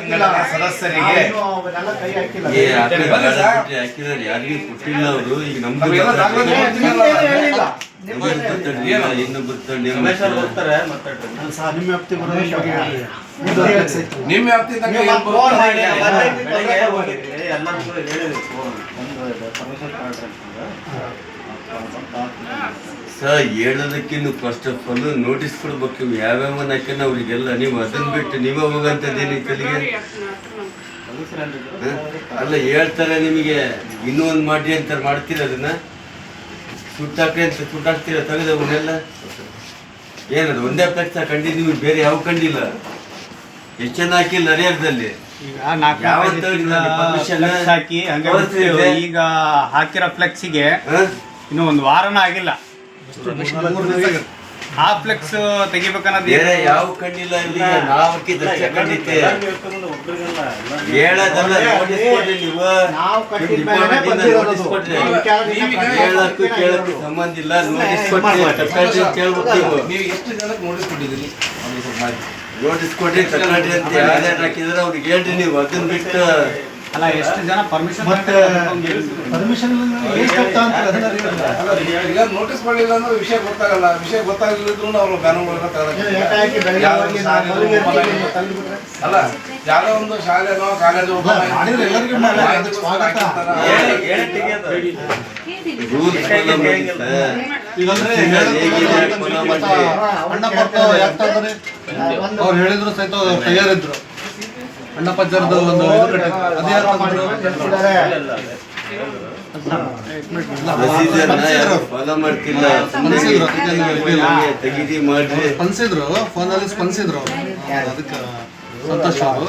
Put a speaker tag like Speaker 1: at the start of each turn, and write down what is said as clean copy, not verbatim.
Speaker 1: ಸಂಘಟನಾ ಸದಸ್ಯರಿಗೆ
Speaker 2: ಹಾಕಿದಾರೆ, ಯಾರಿಗೂ ಕೊಟ್ಟಿಲ್ಲ ಅವರು. ಈಗ ನಮ್ಗೆ
Speaker 1: ನಿಮ್ಮ ವ್ಯಾಪ್ತಿ
Speaker 2: ಸರ್ ಹೇಳೋದಕ್ಕಿನ್ನು ಫಸ್ಟ್ ಆಫ್ ಆಲ್ ನೋಟಿಸ್ ಕೊಡ್ಬೇಕು ಯಾವ್ಯಾವ ಹಾಕ್ಯಾನ ಅವ್ರಿಗೆಲ್ಲ. ನೀವು ಅದನ್ನ ಬಿಟ್ಟು ನೀವೇ ಹೋಗಂತದ್ದೇನು ಕಲಿಗೆ ಅಲ್ಲ. ಹೇಳ್ತಾರೆ ನಿಮಗೆ ಇನ್ನೂ ಒಂದು ಮಾಡಿ ಅಂತ ಮಾಡ್ತೀರ, ಅದನ್ನ ಸುಟ್ಟಾಕ್ರಿ ಅಂತ ಸುಟ್ಟಾಕ್ತೀರ ತೆಗೆದು ಅವನ್ನೆಲ್ಲ. ಏನದು ಒಂದೇ ಫ್ಲೆಕ್ಸ್ ಕಂಡಿದ್ದೀವಿ, ಬೇರೆ ಯಾವ ಕಂಡಿಲ್ಲ. ಎಷ್ಟು ಜನ ಹಾಕಿಲ್ಲ ಹರಿಹರದಲ್ಲಿ
Speaker 3: ಈಗ ಹಾಕಿರೋ ಫ್ಲೆಕ್ಸಿಗೆ ಇನ್ನು ಒಂದು ವಾರನ ಆಗಿಲ್ಲ. ಆ ಫ್ಲೆಕ್ಸ್ ತೆಗಿಬೇಕನ್ನೋದು
Speaker 2: ಬೇರೆ ಯಾವ ಕಂಡಿಲ್ಲ. ಇಲ್ಲಿಗೆ ನಾವು ಹಾಕಿದ್ದಷ್ಟೇ ಕಂಡಿದ್ದೆ. ಹೇಳೋದಲ್ಲ, ನೋಟಿಸ್ ಕೊಡ್ರಿ ನೀವು. ನೋಟಿಸ್ ಕೊಡ್ರಿ, ಹೇಳಕ್ಕೂ ಕೇಳಕ್ಕೂ ಸಂಬಂಧ ಇಲ್ಲ. ನೋಟಿಸ್ ಕೊಟ್ರಿ ಕೇಳ್ಬೇಕು.
Speaker 1: ನೀವು ಎಷ್ಟು ಜನಕ್ಕೆ ನೋಟಿಸ್ ಕೊಟ್ಟಿದ್ದೀರಿ?
Speaker 2: ನೋಟಿಸ್ ಕೊಟ್ರಿ ತಗೊಳ್ರಿ ಅಂತ ಯಾರ್ಯಾರು ಹಾಕಿದ್ರೆ ಅವ್ರಿಗೆ ಹೇಳ್ರಿ. ನೀವು ಅದನ್ನ ಬಿಟ್ಟು
Speaker 3: ಅಲ್ಲ, ಎಷ್ಟು ಜನ ಪರ್ಮಿಷನ್
Speaker 1: ಈಗ ನೋಟಿಸ್ ಮಾಡಲಿಲ್ಲ ಅಂದ್ರೆ ವಿಷಯ ಗೊತ್ತಾಗಲ್ಲ. ವಿಷಯ ಗೊತ್ತಾಗಲಿದ್ರು ಅವ್ರು ಕಾನೂನು ಅಲ್ಲ. ಯಾವ್ದೋ ಒಂದು ಶಾಲೆನೋ ಕಾಲೇಜು
Speaker 2: ರೂಲ್
Speaker 4: ಅವ್ರು ಹೇಳಿದ್ರು ಸಹಿತ ತಯಾರಿದ್ರು. ಅಣ್ಣಪ್ಪಜ್ಜರದು ಒಂದು
Speaker 2: ಫಾಲೋ ಮಾಡ್ತಿಲ್ಲ. ತೆಗೀದಿ ಮಾಡ್ರಿ
Speaker 4: ಸ್ಪಂದಿಸಿದ್ರು, ಫೋನಲ್ಲಿ ಸ್ಪಂದಿಸಿದ್ರು. ಅದಕ್ಕೆ ಸಂತೋಷ ಅವರು.